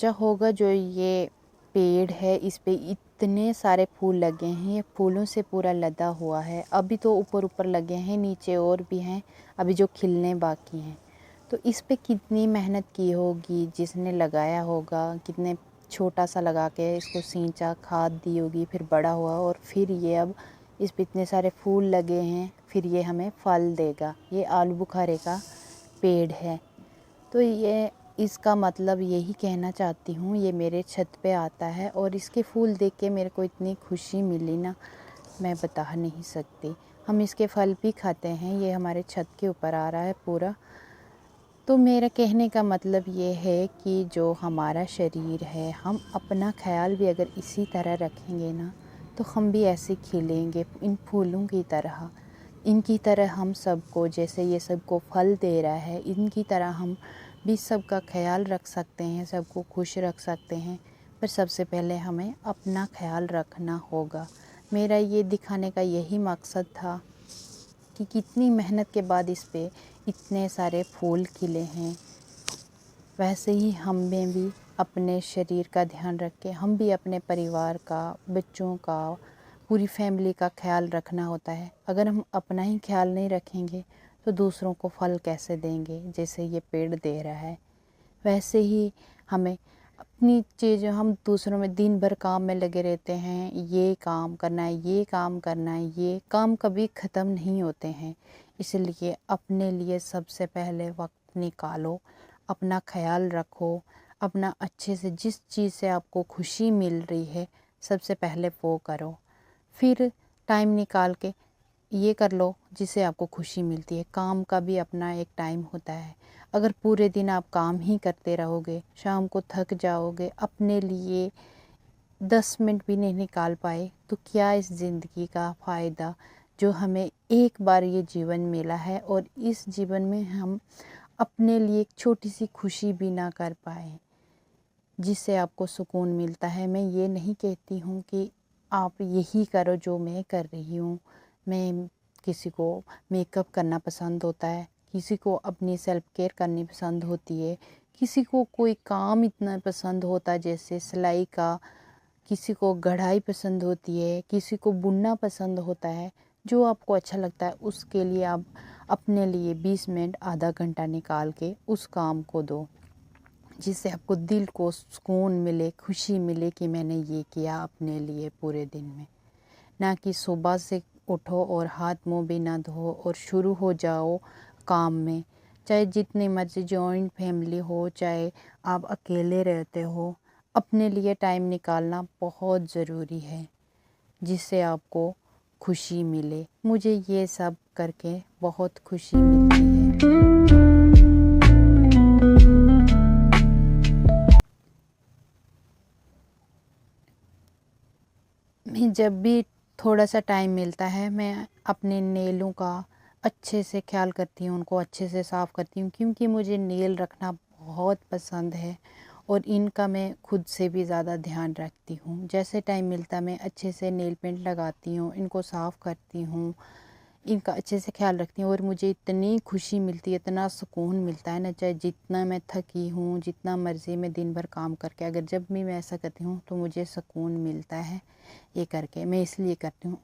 सोचा होगा जो ये पेड़ है इस पे इतने सारे फूल लगे हैं, ये फूलों से पूरा लदा हुआ है। अभी तो ऊपर ऊपर लगे हैं, नीचे और भी हैं अभी जो खिलने बाकी हैं। तो इस पे कितनी मेहनत की होगी, जिसने लगाया होगा, कितने छोटा सा लगा के इसको सींचा, खाद दी होगी, फिर बड़ा हुआ और फिर ये अब इस पे इतने सारे फूल लगे हैं, फिर ये हमें फल देगा। ये आलू बुखारे का पेड़ है। तो ये इसका मतलब यही कहना चाहती हूँ, ये मेरे छत पे आता है और इसके फूल देख के मेरे को इतनी खुशी मिली ना, मैं बता नहीं सकती। हम इसके फल भी खाते हैं, ये हमारे छत के ऊपर आ रहा है पूरा। तो मेरा कहने का मतलब ये है कि जो हमारा शरीर है, हम अपना ख्याल भी अगर इसी तरह रखेंगे ना, तो हम भी ऐसे खिलेंगे इन फूलों की तरह। इनकी तरह हम सबको, जैसे ये सबको फल दे रहा है, इनकी तरह हम भी सबका ख्याल रख सकते हैं, सबको खुश रख सकते हैं। पर सबसे पहले हमें अपना ख्याल रखना होगा। मेरा ये दिखाने का यही मकसद था कि कितनी मेहनत के बाद इस पे इतने सारे फूल खिले हैं। वैसे ही हमें भी अपने शरीर का ध्यान रख के, हम भी अपने परिवार का, बच्चों का, पूरी फैमिली का ख्याल रखना होता है। अगर हम अपना ही ख्याल नहीं रखेंगे तो दूसरों को फल कैसे देंगे, जैसे ये पेड़ दे रहा है। वैसे ही हमें अपनी चीज़ें, हम दूसरों में दिन भर काम में लगे रहते हैं, ये काम करना है, ये काम करना है, ये काम कभी ख़त्म नहीं होते हैं। इसलिए अपने लिए सबसे पहले वक्त निकालो, अपना ख्याल रखो, अपना अच्छे से, जिस चीज़ से आपको खुशी मिल रही है सबसे पहले वो करो। फिर टाइम निकाल के ये कर लो जिससे आपको खुशी मिलती है। काम का भी अपना एक टाइम होता है। अगर पूरे दिन आप काम ही करते रहोगे, शाम को थक जाओगे, अपने लिए 10 मिनट भी नहीं निकाल पाए, तो क्या इस ज़िंदगी का फ़ायदा जो हमें एक बार ये जीवन मिला है और इस जीवन में हम अपने लिए एक छोटी सी खुशी भी ना कर पाए जिससे आपको सुकून मिलता है। मैं ये नहीं कहती हूँ कि आप यही करो जो मैं कर रही हूँ। मैं, किसी को मेकअप करना पसंद होता है, किसी को अपनी सेल्फ केयर करनी पसंद होती है, किसी को कोई काम इतना पसंद होता है जैसे सिलाई का, किसी को कढ़ाई पसंद होती है, किसी को बुनना पसंद होता है। जो आपको अच्छा लगता है उसके लिए आप अपने लिए 20 मिनट, आधा घंटा निकाल के उस काम को दो, जिससे आपको दिल को सुकून मिले, खुशी मिले कि मैंने ये किया अपने लिए पूरे दिन में। ना कि सुबह से उठो और हाथ मुंह भी ना धो और शुरू हो जाओ काम में। चाहे जितनी मर्जी जॉइंट फैमिली हो, चाहे आप अकेले रहते हो, अपने लिए टाइम निकालना बहुत ज़रूरी है जिससे आपको खुशी मिले। मुझे ये सब करके बहुत खुशी मिलती है। मैं जब भी थोड़ा सा टाइम मिलता है, मैं अपने नेलों का अच्छे से ख्याल करती हूँ, उनको अच्छे से साफ़ करती हूँ, क्योंकि मुझे नेल रखना बहुत पसंद है और इनका मैं खुद से भी ज़्यादा ध्यान रखती हूँ। जैसे टाइम मिलता मैं अच्छे से नेल पेंट लगाती हूँ, इनको साफ़ करती हूँ, इनका अच्छे से ख्याल रखती हूँ और मुझे इतनी खुशी मिलती है, इतना सुकून मिलता है ना। चाहे जितना मैं थकी हूँ, जितना मर्ज़ी मैं दिन भर काम करके, अगर जब भी मैं ऐसा करती हूँ तो मुझे सुकून मिलता है ये करके। मैं इसलिए करती हूँ,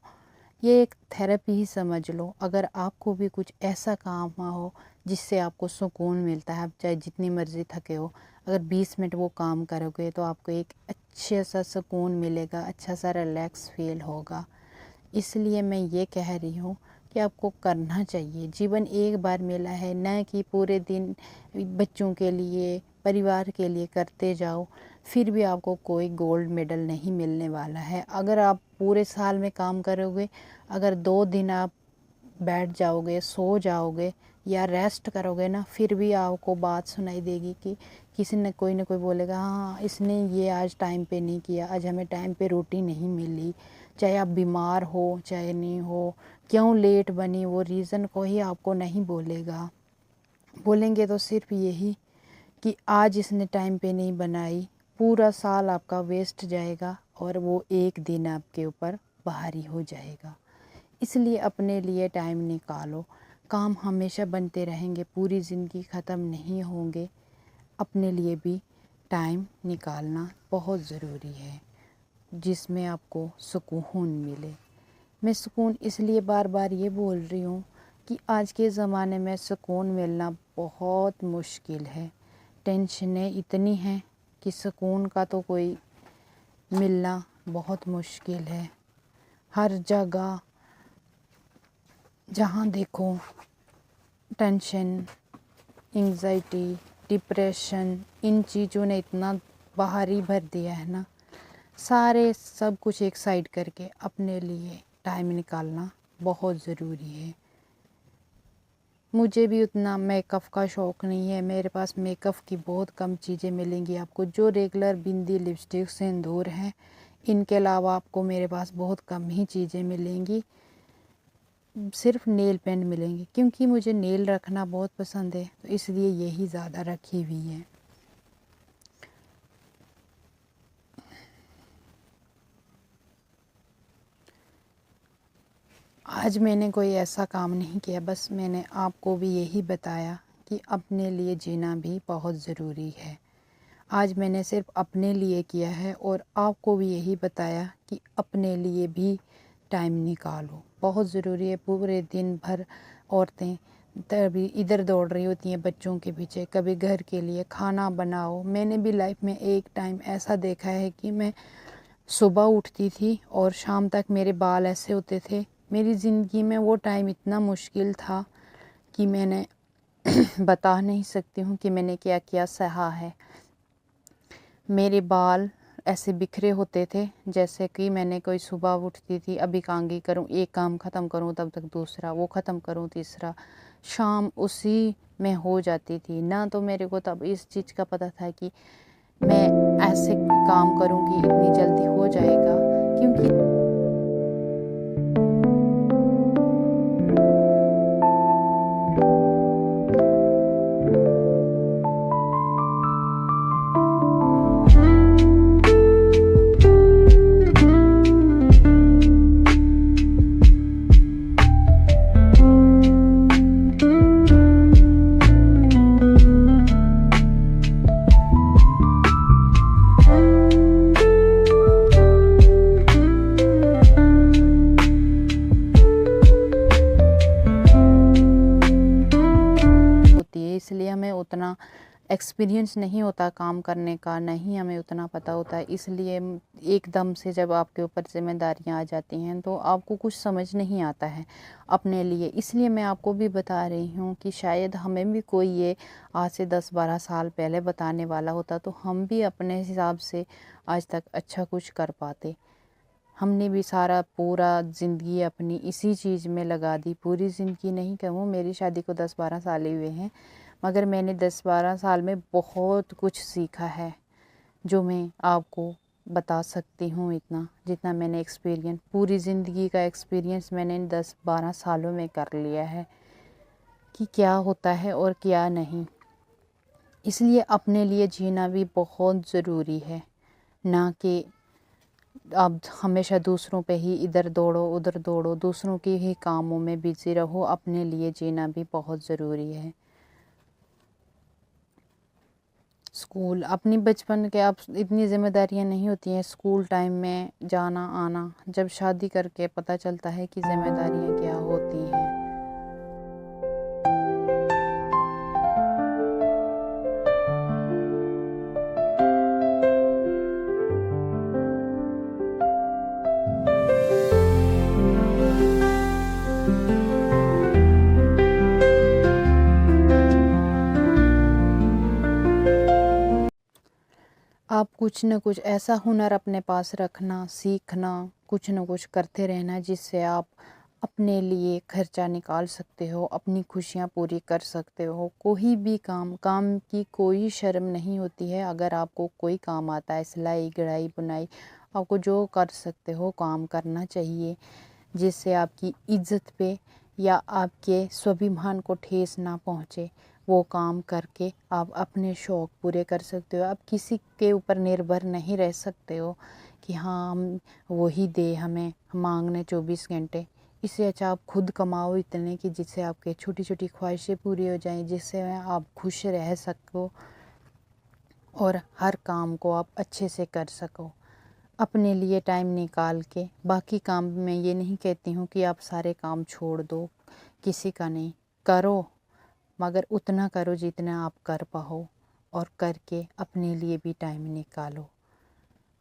ये एक थेरेपी ही समझ लो। अगर आपको भी कुछ ऐसा काम हो जिससे आपको सुकून मिलता है, आप चाहे जितनी मर्ज़ी थके हो, अगर 20 मिनट वो काम करोगे तो आपको एक अच्छे सा सुकून मिलेगा, अच्छा सा रिलैक्स फील होगा। इसलिए मैं ये कह रही हूँ कि आपको करना चाहिए। जीवन एक बार मिला है, न कि पूरे दिन बच्चों के लिए, परिवार के लिए करते जाओ, फिर भी आपको कोई गोल्ड मेडल नहीं मिलने वाला है। अगर आप पूरे साल में काम करोगे, अगर 2 दिन आप बैठ जाओगे, सो जाओगे या रेस्ट करोगे ना, फिर भी आपको बात सुनाई देगी कि किसी न कोई बोलेगा, हाँ इसने ये आज टाइम पे नहीं किया, आज हमें टाइम पे रोटी नहीं मिली। चाहे आप बीमार हो चाहे नहीं हो, क्यों लेट बनी, वो रीज़न कोई आपको नहीं बोलेगा। बोलेंगे तो सिर्फ यही कि आज इसने टाइम पे नहीं बनाई। पूरा साल आपका वेस्ट जाएगा और वो एक दिन आपके ऊपर भारी हो जाएगा। इसलिए अपने लिए टाइम निकालो। काम हमेशा बनते रहेंगे, पूरी ज़िंदगी ख़त्म नहीं होंगे। अपने लिए भी टाइम निकालना बहुत ज़रूरी है जिसमें आपको सुकून मिले। मैं सुकून इसलिए बार बार ये बोल रही हूँ कि आज के ज़माने में सुकून मिलना बहुत मुश्किल है। टेंशनें इतनी हैं कि सुकून का तो कोई मिलना बहुत मुश्किल है। हर जगह जहाँ देखो टेंशन, एंग्जाइटी, डिप्रेशन, इन चीज़ों ने इतना बाहरी भर दिया है ना। सारे सब कुछ एक साइड करके अपने लिए टाइम निकालना बहुत ज़रूरी है। मुझे भी उतना मेकअप का शौक़ नहीं है। मेरे पास मेकअप की बहुत कम चीज़ें मिलेंगी आपको। जो रेगुलर बिंदी, लिपस्टिक, सिंदूर हैं, इनके अलावा आपको मेरे पास बहुत कम ही चीज़ें मिलेंगी। सिर्फ नेल पेंट मिलेंगे क्योंकि मुझे नेल रखना बहुत पसंद है, तो इसलिए यही ज़्यादा रखी हुई है। आज मैंने कोई ऐसा काम नहीं किया, बस मैंने आपको भी यही बताया कि अपने लिए जीना भी बहुत ज़रूरी है। आज मैंने सिर्फ अपने लिए किया है और आपको भी यही बताया कि अपने लिए भी टाइम निकालो, बहुत ज़रूरी है। पूरे दिन भर औरतें तभी इधर दौड़ रही होती हैं बच्चों के पीछे, कभी घर के लिए खाना बनाओ। मैंने भी लाइफ में एक टाइम ऐसा देखा है कि मैं सुबह उठती थी और शाम तक मेरे बाल ऐसे होते थे। मेरी ज़िंदगी में वो टाइम इतना मुश्किल था कि मैंने बता नहीं सकती हूँ कि मैंने क्या क्या सहा है। मेरे बाल ऐसे बिखरे होते थे जैसे कि मैंने कोई सुबह उठती थी, अभी कांगी करूँ, एक काम ख़त्म करूँ तब तक दूसरा, वो ख़त्म करूँ तीसरा, शाम उसी में हो जाती थी ना। तो मेरे को तब इस चीज़ का पता था कि मैं ऐसे काम करूँगी इतनी जल्दी हो जाएगा, क्योंकि इसलिए हमें उतना एक्सपीरियंस नहीं होता काम करने का, नहीं हमें उतना पता होता है। इसलिए एकदम से जब आपके ऊपर ज़िम्मेदारियां आ जाती हैं तो आपको कुछ समझ नहीं आता है अपने लिए। इसलिए मैं आपको भी बता रही हूँ कि शायद हमें भी कोई ये आज से 10-12 साल पहले बताने वाला होता तो हम भी अपने हिसाब से आज तक अच्छा कुछ कर पाते। हमने भी सारा पूरा ज़िंदगी अपनी इसी चीज़ में लगा दी। पूरी ज़िंदगी नहीं कहूँ, मेरी शादी को 10-12 साल ही हुए हैं, मगर मैंने 10-12 साल में बहुत कुछ सीखा है जो मैं आपको बता सकती हूँ। इतना जितना मैंने एक्सपीरियंस, पूरी ज़िंदगी का एक्सपीरियंस मैंने 10-12 सालों में कर लिया है कि क्या होता है और क्या नहीं। इसलिए अपने लिए जीना भी बहुत ज़रूरी है, ना कि अब हमेशा दूसरों पे ही इधर दौड़ो उधर दौड़ो, दूसरों के ही कामों में बिजी रहो। अपने लिए जीना भी बहुत ज़रूरी है। स्कूल अपनी बचपन के अब इतनी ज़िम्मेदारियां नहीं होती हैं स्कूल टाइम में जाना आना। जब शादी करके पता चलता है कि ज़िम्मेदारियां क्या होती हैं। आप कुछ न कुछ ऐसा हुनर अपने पास रखना, सीखना, कुछ न कुछ करते रहना जिससे आप अपने लिए खर्चा निकाल सकते हो, अपनी खुशियाँ पूरी कर सकते हो। कोई भी काम की कोई शर्म नहीं होती है। अगर आपको कोई काम आता है, सिलाई, कढ़ाई, बुनाई, आपको जो कर सकते हो काम करना चाहिए, जिससे आपकी इज़्ज़त पे या आपके स्वाभिमान को ठेस ना पहुँचे। वो काम करके आप अपने शौक़ पूरे कर सकते हो। आप किसी के ऊपर निर्भर नहीं रह सकते हो कि हाँ हम वही दे हमें मांगने 24 घंटे। इससे अच्छा आप खुद कमाओ इतने कि जिससे आपके छोटी छोटी ख्वाहिशें पूरी हो जाएं, जिससे आप खुश रह सको और हर काम को आप अच्छे से कर सको। अपने लिए टाइम निकाल के, बाकी काम मैं ये नहीं कहती हूँ कि आप सारे काम छोड़ दो, किसी का नहीं, करो, मगर उतना करो जितना आप कर पाओ, और करके अपने लिए भी टाइम निकालो।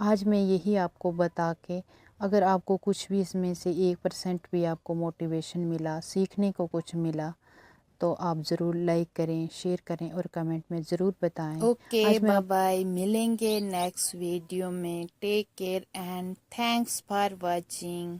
आज मैं यही आपको बता के, अगर आपको कुछ भी इसमें से 1% भी आपको मोटिवेशन मिला, सीखने को कुछ मिला, तो आप ज़रूर लाइक करें, शेयर करें और कमेंट में ज़रूर बताएं। ओके, आज मैं बाय बाय, मिलेंगे नेक्स्ट वीडियो में। Take care and thanks for watching.